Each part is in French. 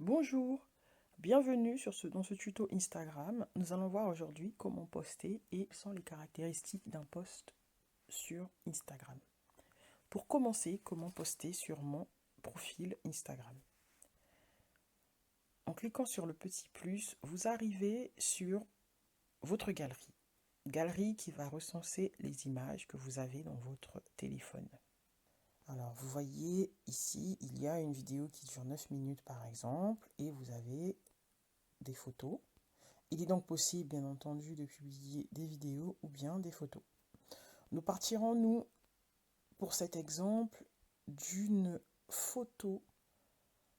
Bonjour, bienvenue dans ce tuto Instagram. Nous allons voir aujourd'hui comment poster et quelles sont les caractéristiques d'un post sur Instagram. Pour commencer, comment poster sur mon profil Instagram. En cliquant sur le petit plus, vous arrivez sur votre galerie. Galerie qui va recenser les images que vous avez dans votre téléphone. Alors, vous voyez ici, il y a une vidéo qui dure 9 minutes par exemple, et vous avez des photos. Il est donc possible, bien entendu, de publier des vidéos ou bien des photos. Nous partirons, nous, pour cet exemple, d'une photo.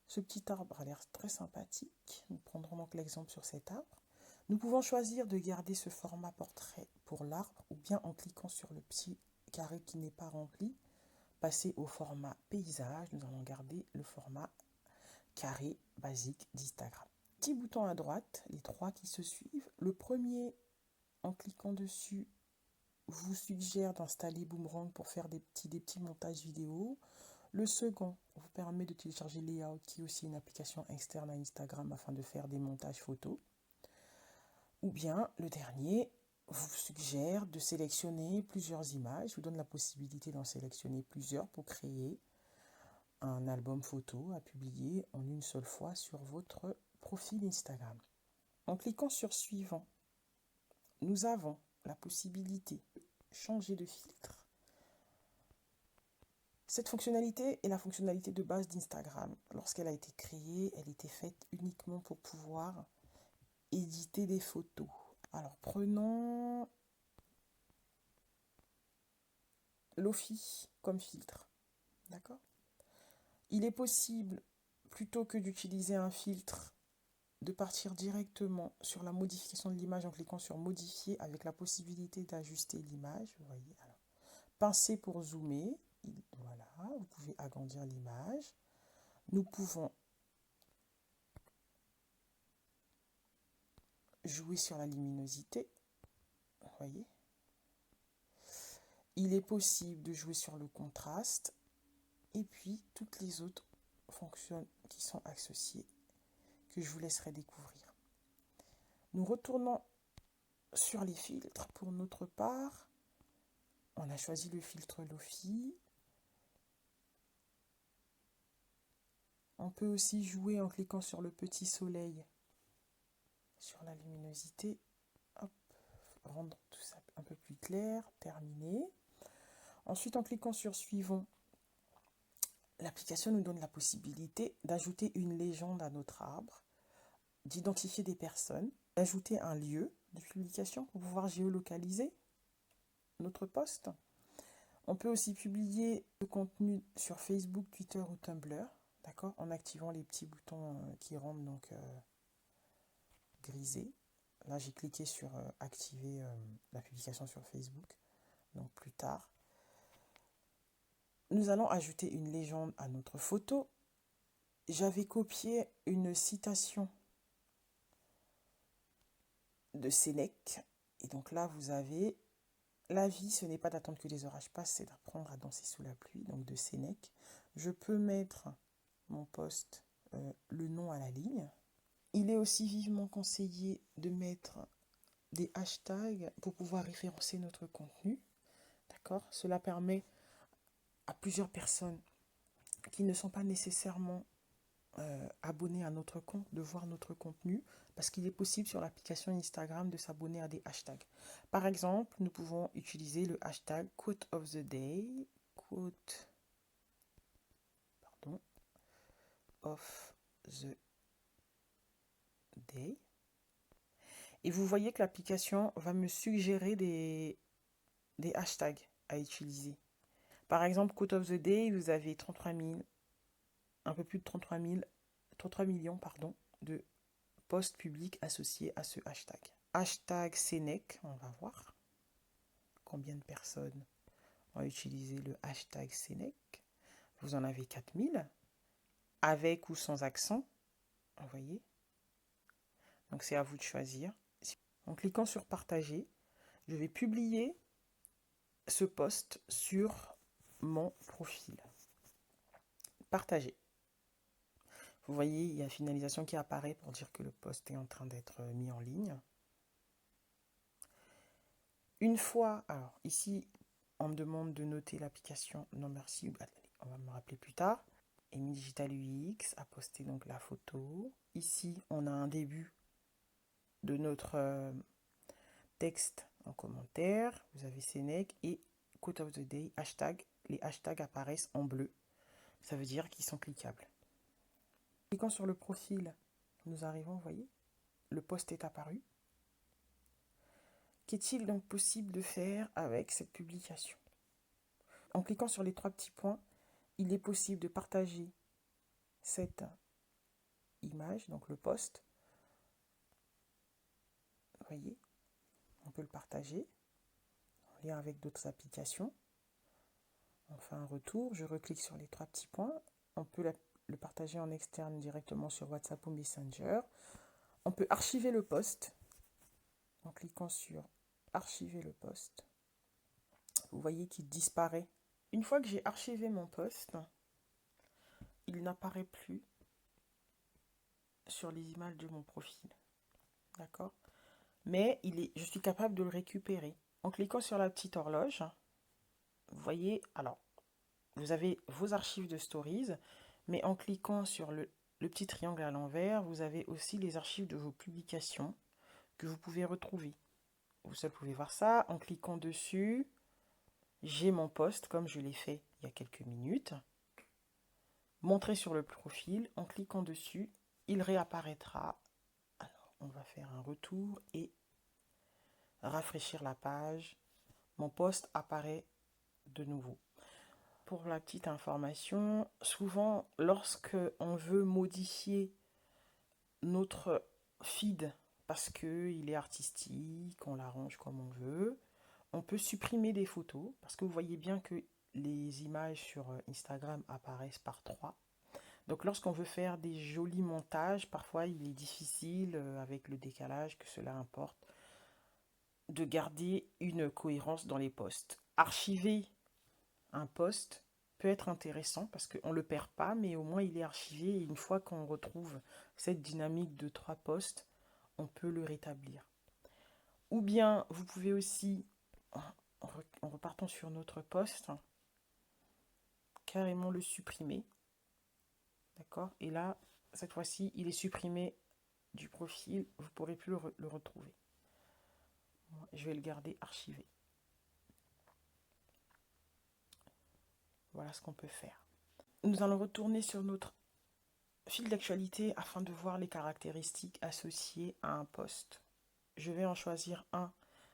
Ce petit arbre a l'air très sympathique. Nous prendrons donc l'exemple sur cet arbre. Nous pouvons choisir de garder ce format portrait pour l'arbre ou bien en cliquant sur le petit carré qui n'est pas rempli, passer au format paysage. Nous allons garder le format carré basique d'Instagram. Petits boutons à droite, les trois qui se suivent. Le premier, en cliquant dessus, vous suggère d'installer Boomerang pour faire des petits montages vidéo. Le second vous permet de télécharger Layout, qui est aussi une application externe à Instagram afin de faire des montages photos. Ou bien le dernier vous suggère de sélectionner plusieurs images. Je vous donne la possibilité d'en sélectionner plusieurs pour créer un album photo à publier en une seule fois sur votre profil Instagram. En cliquant sur Suivant, nous avons la possibilité de changer de filtre. Cette fonctionnalité est la fonctionnalité de base d'Instagram. Lorsqu'elle a été créée, elle était faite uniquement pour pouvoir éditer des photos. Alors prenons Lofi comme filtre. D'accord ? Il est possible, plutôt que d'utiliser un filtre, de partir directement sur la modification de l'image en cliquant sur modifier avec la possibilité d'ajuster l'image. Vous voyez, alors, pincer pour zoomer. Voilà, vous pouvez agrandir l'image. Nous pouvons jouer sur la luminosité. Vous voyez. Il est possible de jouer sur le contraste. Et puis, toutes les autres fonctions qui sont associées, que je vous laisserai découvrir. Nous retournons sur les filtres. Pour notre part, on a choisi le filtre Lofi. On peut aussi jouer en cliquant sur le petit soleil, sur la luminosité. Hop, rendre tout ça un peu plus clair. Terminé. Ensuite, en cliquant sur Suivant, l'application nous donne la possibilité d'ajouter une légende à notre arbre, d'identifier des personnes, d'ajouter un lieu de publication pour pouvoir géolocaliser notre post. On peut aussi publier le contenu sur Facebook, Twitter ou Tumblr, d'accord, en activant les petits boutons qui rendent donc grisés. Là, j'ai cliqué sur activer la publication sur Facebook, donc plus tard. Nous allons ajouter une légende à notre photo. J'avais copié une citation de Sénèque. Et donc là, vous avez « La vie, ce n'est pas d'attendre que les orages passent, c'est d'apprendre à danser sous la pluie », donc de Sénèque. Je peux mettre mon post, le nom à la ligne. Il est aussi vivement conseillé de mettre des hashtags pour pouvoir référencer notre contenu. D'accord ? Cela permet à plusieurs personnes qui ne sont pas nécessairement abonnés à notre compte de voir notre contenu, parce qu'il est possible sur l'application Instagram de s'abonner à des hashtags. Par exemple, nous pouvons utiliser le hashtag quote of the day, quote of the day, et vous voyez que l'application va me suggérer des hashtags à utiliser. Par exemple, quote of the day, vous avez 33 000, un peu plus de 33 millions de posts publics associés à ce hashtag. Hashtag Sénèque, on va voir combien de personnes ont utilisé le hashtag Sénèque. Vous en avez 4000, avec ou sans accent, vous voyez. Donc c'est à vous de choisir. En cliquant sur partager, je vais publier ce post sur mon profil. Partager. Vous voyez, il y a finalisation qui apparaît pour dire que le post est en train d'être mis en ligne. Une fois, alors ici, on me demande de noter l'application. Non merci, on va me rappeler plus tard. Amy Digital UX a posté donc la photo. Ici, on a un début de notre texte en commentaire. Vous avez Sénèque et Quote of the Day, hashtag. Les hashtags apparaissent en bleu. Ça veut dire qu'ils sont cliquables. Cliquant sur le profil, nous arrivons, vous voyez, le post est apparu. Qu'est-il donc possible de faire avec cette publication? En cliquant sur les 3 petits points, il est possible de partager cette image, donc le post. Vous voyez, on peut le partager en lien avec d'autres applications. On fait un retour, je reclique sur les 3 petits points. On peut le partager en externe directement sur WhatsApp ou Messenger. On peut archiver le post en cliquant sur archiver le post. Vous voyez qu'il disparaît. Une fois que j'ai archivé mon post, il n'apparaît plus sur les images de mon profil. D'accord? Mais je suis capable de le récupérer. En cliquant sur la petite horloge, vous voyez, alors, vous avez vos archives de stories, mais en cliquant sur le petit triangle à l'envers, vous avez aussi les archives de vos publications que vous pouvez retrouver. Vous pouvez voir ça en cliquant dessus. J'ai mon post comme je l'ai fait il y a quelques minutes. Montrer sur le profil, en cliquant dessus, il réapparaîtra. Alors, on va faire un retour et rafraîchir la page. Mon post apparaît de nouveau. Pour la petite information, souvent lorsque on veut modifier notre feed parce qu'il est artistique, on l'arrange comme on veut, on peut supprimer des photos parce que vous voyez bien que les images sur Instagram apparaissent par 3. Donc lorsqu'on veut faire des jolis montages, parfois il est difficile avec le décalage que cela importe de garder une cohérence dans les posts. Archiver un post peut être intéressant parce qu'on ne le perd pas, mais au moins il est archivé et une fois qu'on retrouve cette dynamique de 3 posts, on peut le rétablir. Ou bien vous pouvez aussi, en repartant sur notre post, carrément le supprimer. D'accord? Et là, cette fois-ci, il est supprimé du profil, vous ne pourrez plus le retrouver. Je vais le garder archivé. Voilà ce qu'on peut faire. Nous allons retourner sur notre fil d'actualité afin de voir les caractéristiques associées à un post. Je vais en choisir un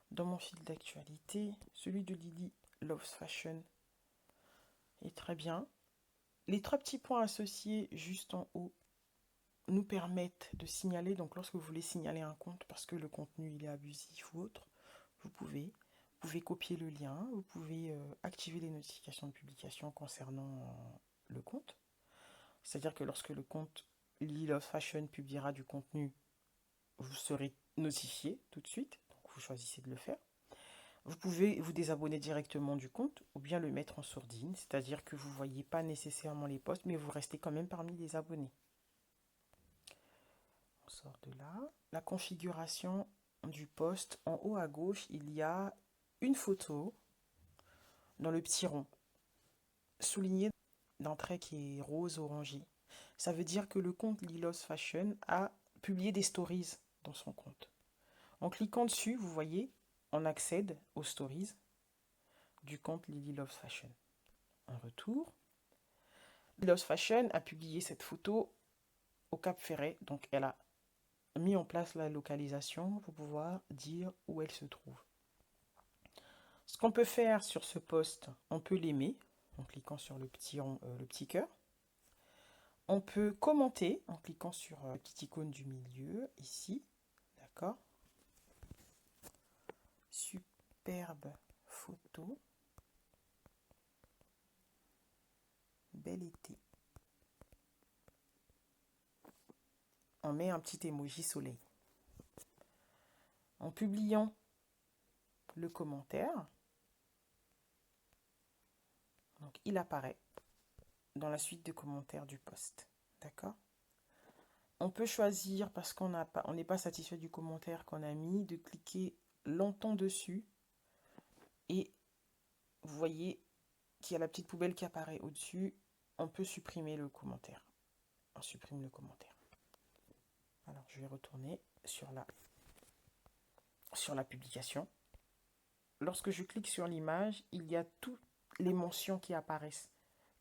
dans mon fil d'actualité, celui de Lily Loves Fashion. Et très bien. Les 3 petits points associés juste en haut nous permettent de signaler, donc lorsque vous voulez signaler un compte parce que le contenu il est abusif ou autre, vous pouvez copier le lien, vous pouvez activer les notifications de publication concernant le compte. C'est-à-dire que lorsque le compte Lily Loves Fashion publiera du contenu, vous serez notifié tout de suite, donc vous choisissez de le faire. Vous pouvez vous désabonner directement du compte ou bien le mettre en sourdine, c'est-à-dire que vous ne voyez pas nécessairement les posts, mais vous restez quand même parmi les abonnés. On sort de là. La configuration du post, en haut à gauche, il y a une photo dans le petit rond, souligné d'un trait qui est rose orangé. Ça veut dire que le compte Lily Loves Fashion a publié des stories dans son compte. En cliquant dessus, vous voyez, on accède aux stories du compte Lily Loves Fashion. Un retour. Lily Loves Fashion a publié cette photo au Cap Ferret, donc elle a mis en place la localisation pour pouvoir dire où elle se trouve. Ce qu'on peut faire sur ce post, on peut l'aimer en cliquant sur le petit cœur. On peut commenter en cliquant sur la petite icône du milieu, ici. D'accord? Superbe photo. Bel été. On met un petit emoji soleil. En publiant le commentaire, donc il apparaît dans la suite de commentaires du post. D'accord? On peut choisir, parce on n'est pas satisfait du commentaire qu'on a mis, de cliquer longtemps dessus. Et vous voyez qu'il y a la petite poubelle qui apparaît au-dessus. On peut supprimer le commentaire. On supprime le commentaire. Alors, je vais retourner sur la publication. Lorsque je clique sur l'image, il y a toutes les mentions qui apparaissent.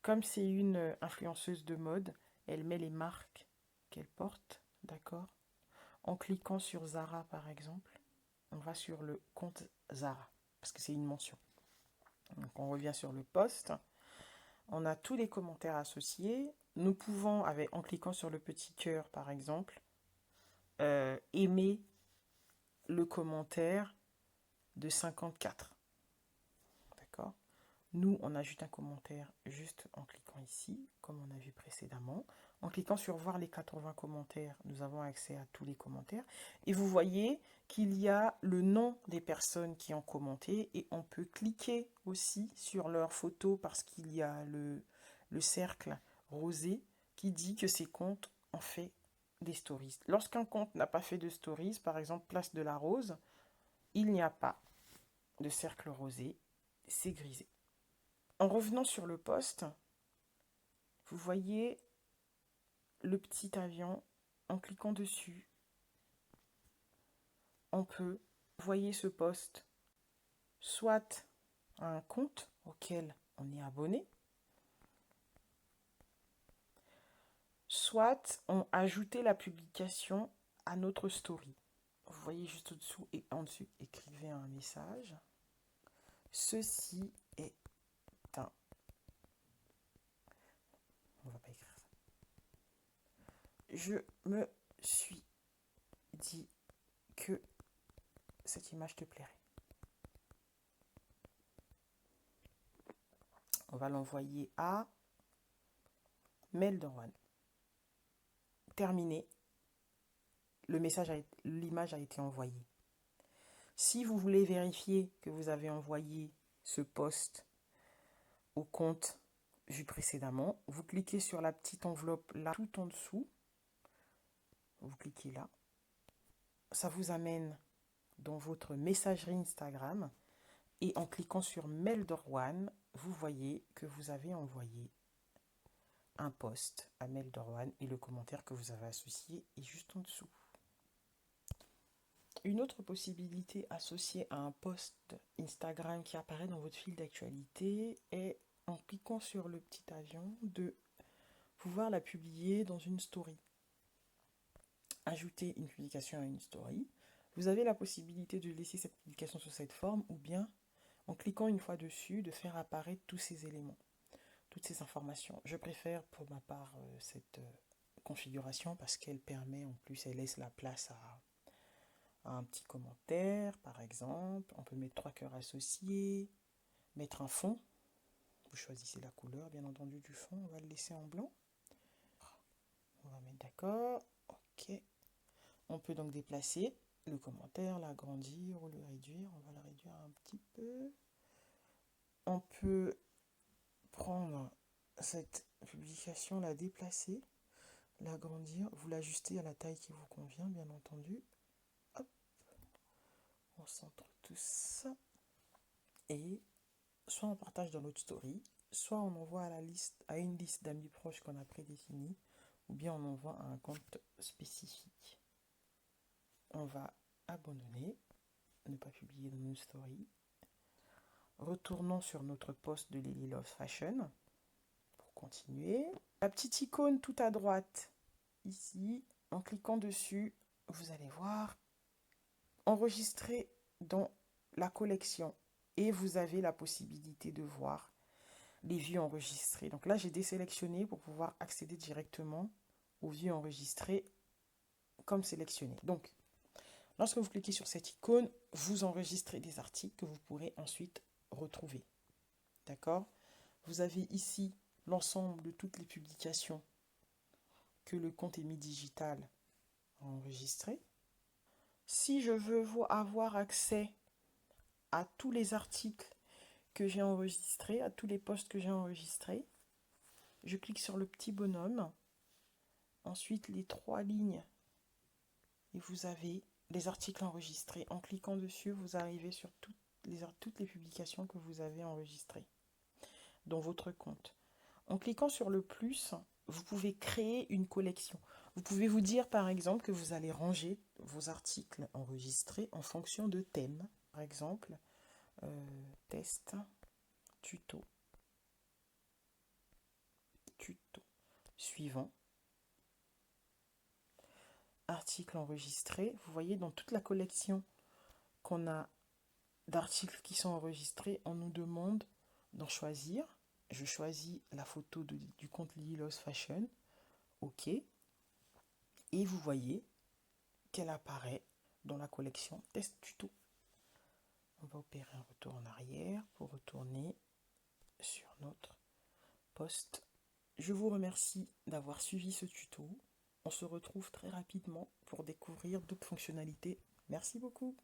Comme c'est une influenceuse de mode, elle met les marques qu'elle porte, d'accord? En cliquant sur Zara, par exemple, on va sur le compte Zara, parce que c'est une mention. Donc, on revient sur le post. On a tous les commentaires associés. Nous pouvons, en cliquant sur le petit cœur, par exemple, aimer le commentaire de 54. D'accord? Nous, on ajoute un commentaire juste en cliquant ici, comme on a vu précédemment. En cliquant sur voir les 80 commentaires, nous avons accès à tous les commentaires. Et vous voyez qu'il y a le nom des personnes qui ont commenté et on peut cliquer aussi sur leur photo parce qu'il y a le cercle rosé qui dit que ces comptes ont fait des stories. Lorsqu'un compte n'a pas fait de stories, par exemple Place de la Rose, il n'y a pas de cercle rosé, c'est grisé. En revenant sur le post, vous voyez le petit avion. En cliquant dessus, on peut envoyer ce post soit à un compte auquel on est abonné, soit on ajouter la publication à notre story. Vous voyez juste au-dessous et en dessous, écrivez un message. Ceci est un... On va pas écrire ça. Je me suis dit que cette image te plairait. On va l'envoyer à Melderwan. Terminé. L'image a été envoyée. Si vous voulez vérifier que vous avez envoyé ce post au compte vu précédemment, vous cliquez sur la petite enveloppe là tout en dessous. Vous cliquez là. Ça vous amène dans votre messagerie Instagram. Et en cliquant sur Melderwan, vous voyez que vous avez envoyé un post à Melderwan et le commentaire que vous avez associé est juste en dessous. Une autre possibilité associée à un post Instagram qui apparaît dans votre fil d'actualité est, en cliquant sur le petit avion, de pouvoir la publier dans une story. Ajouter une publication à une story. Vous avez la possibilité de laisser cette publication sous cette forme ou bien, en cliquant une fois dessus, de faire apparaître tous ces éléments, toutes ces informations. Je préfère pour ma part cette configuration parce qu'elle permet, en plus, elle laisse la place à un petit commentaire, par exemple. On peut mettre 3 cœurs associés, mettre un fond. Vous choisissez la couleur, bien entendu, du fond. On va le laisser en blanc. On va mettre d'accord. OK. On peut donc déplacer le commentaire, l'agrandir ou le réduire. On va le réduire un petit peu. On peut prendre cette publication, la déplacer, l'agrandir. Vous l'ajustez à la taille qui vous convient, bien entendu. Hop. On centre tout ça. Et soit on partage dans notre story, soit on envoie à une liste d'amis proches qu'on a prédéfinie, ou bien on envoie à un compte spécifique. On va abandonner, ne pas publier dans une story. Retournons sur notre post de Lily Love Fashion pour continuer. La petite icône tout à droite, ici, en cliquant dessus, vous allez voir enregistrer dans la collection et vous avez la possibilité de voir les vues enregistrées. Donc là, j'ai désélectionné pour pouvoir accéder directement aux vues enregistrées comme sélectionné. Donc, lorsque vous cliquez sur cette icône, vous enregistrez des articles que vous pourrez ensuite retrouver. D'accord? Vous avez ici l'ensemble de toutes les publications que le compte Emi Digital a enregistrées. Si je veux avoir accès à tous les articles que j'ai enregistrés, à tous les posts que j'ai enregistrés, je clique sur le petit bonhomme ensuite les 3 lignes et vous avez les articles enregistrés. En cliquant dessus, vous arrivez sur toutes les publications que vous avez enregistrées dans votre compte. En cliquant sur le plus, vous pouvez créer une collection. Vous pouvez vous dire par exemple que vous allez ranger vos articles enregistrés en fonction de thèmes. Par exemple, test, tuto, suivant, article enregistré. Vous voyez, dans toute la collection qu'on a d'articles qui sont enregistrés, on nous demande d'en choisir. Je choisis la photo du compte Lilos Fashion. OK. Et vous voyez qu'elle apparaît dans la collection Test Tuto. On va opérer un retour en arrière pour retourner sur notre poste. Je vous remercie d'avoir suivi ce tuto. On se retrouve très rapidement pour découvrir d'autres fonctionnalités. Merci beaucoup.